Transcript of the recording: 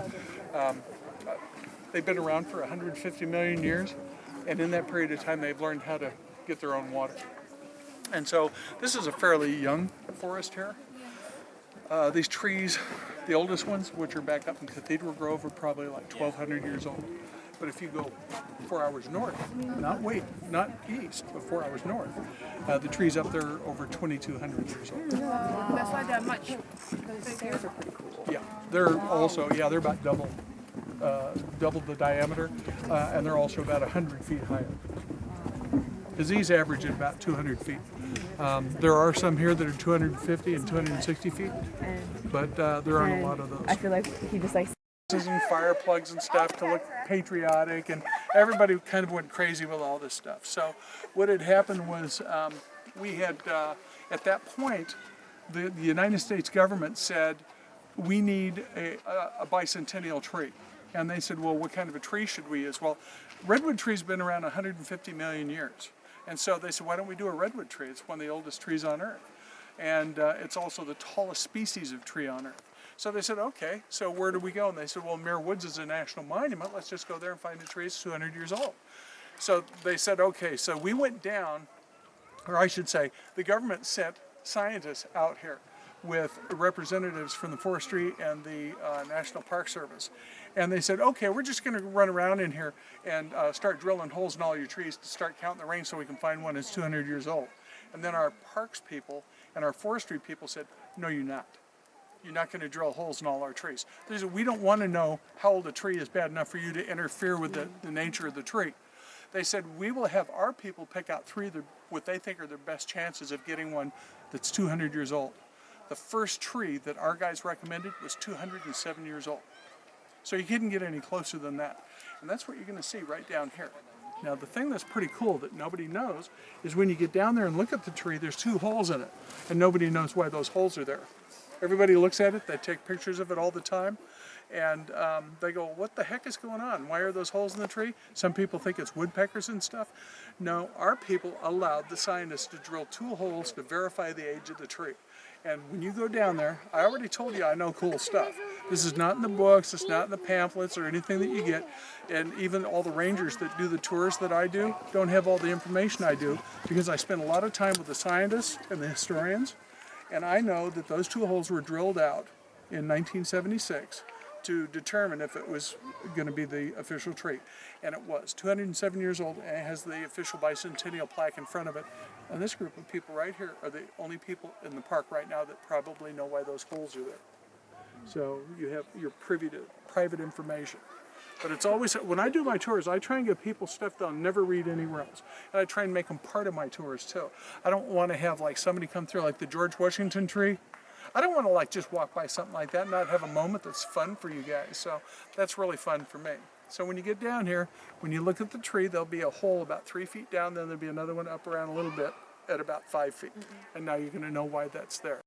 Um, they've been around for 150 million years, and in that period of time they've learned how to get their own water. And so this is a fairly young forest here. These trees, the oldest ones, which are back up in Cathedral Grove, are probably like 1,200 years old. But if you go 4 hours north, not east, but 4 hours north, the trees up there are over 2,200 years old. That's why they're much bigger. Yeah, they're about double the diameter, and they're also about 100 feet higher. Because these average at about 200 feet. There are some here that are 250 and 260 feet, but there aren't a lot of those. I feel like he just like And fire plugs and stuff to look patriotic, and everybody kind of went crazy with all this stuff. So what had happened was we had, at that point, the United States government said, we need a bicentennial tree. And they said, well, what kind of a tree should we use? Well, redwood tree's been around 150 million years. And so they said, why don't we do a redwood tree? It's one of the oldest trees on Earth. And it's also the tallest species of tree on Earth. So they said, okay, so where do we go? And they said, well, Muir Woods is a national monument. Let's just go there and find a tree that's 200 years old. So they said, okay, so we went down, or I should say, the government sent scientists out here with representatives from the forestry and the National Park Service. And they said, okay, we're just going to run around in here and start drilling holes in all your trees to start counting the rings so we can find one that's 200 years old. And then our parks people and our forestry people said, no, you're not. You're not going to drill holes in all our trees. They said, we don't want to know how old a tree is bad enough for you to interfere with the nature of the tree. They said, we will have our people pick out three of what they think are their best chances of getting one that's 200 years old. The first tree that our guys recommended was 207 years old. So you couldn't get any closer than that. And that's what you're going to see right down here. Now the thing that's pretty cool that nobody knows is when you get down there and look at the tree, there's two holes in it. And nobody knows why those holes are there. Everybody looks at it, they take pictures of it all the time, and they go, what the heck is going on? Why are those holes in the tree? Some people think it's woodpeckers and stuff. No, our people allowed the scientists to drill two holes to verify the age of the tree. And when you go down there, I already told you I know cool stuff. This is not in the books, it's not in the pamphlets or anything that you get. And even all the rangers that do the tours that I do don't have all the information I do, because I spend a lot of time with the scientists and the historians. And I know that those two holes were drilled out in 1976 to determine if it was going to be the official tree. And it was 207 years old, and it has the official bicentennial plaque in front of it. And this group of people right here are the only people in the park right now that probably know why those holes are there. So you're privy to private information. But it's always, when I do my tours, I try and give people stuff they'll never read anywhere else. And I try and make them part of my tours too. I don't want to have like somebody come through like the George Washington tree. I don't want to like just walk by something like that and not have a moment that's fun for you guys. So that's really fun for me. So when you get down here, when you look at the tree, there'll be a hole about 3 feet down, then there'll be another one up around a little bit at about 5 feet. And now you're going to know why that's there.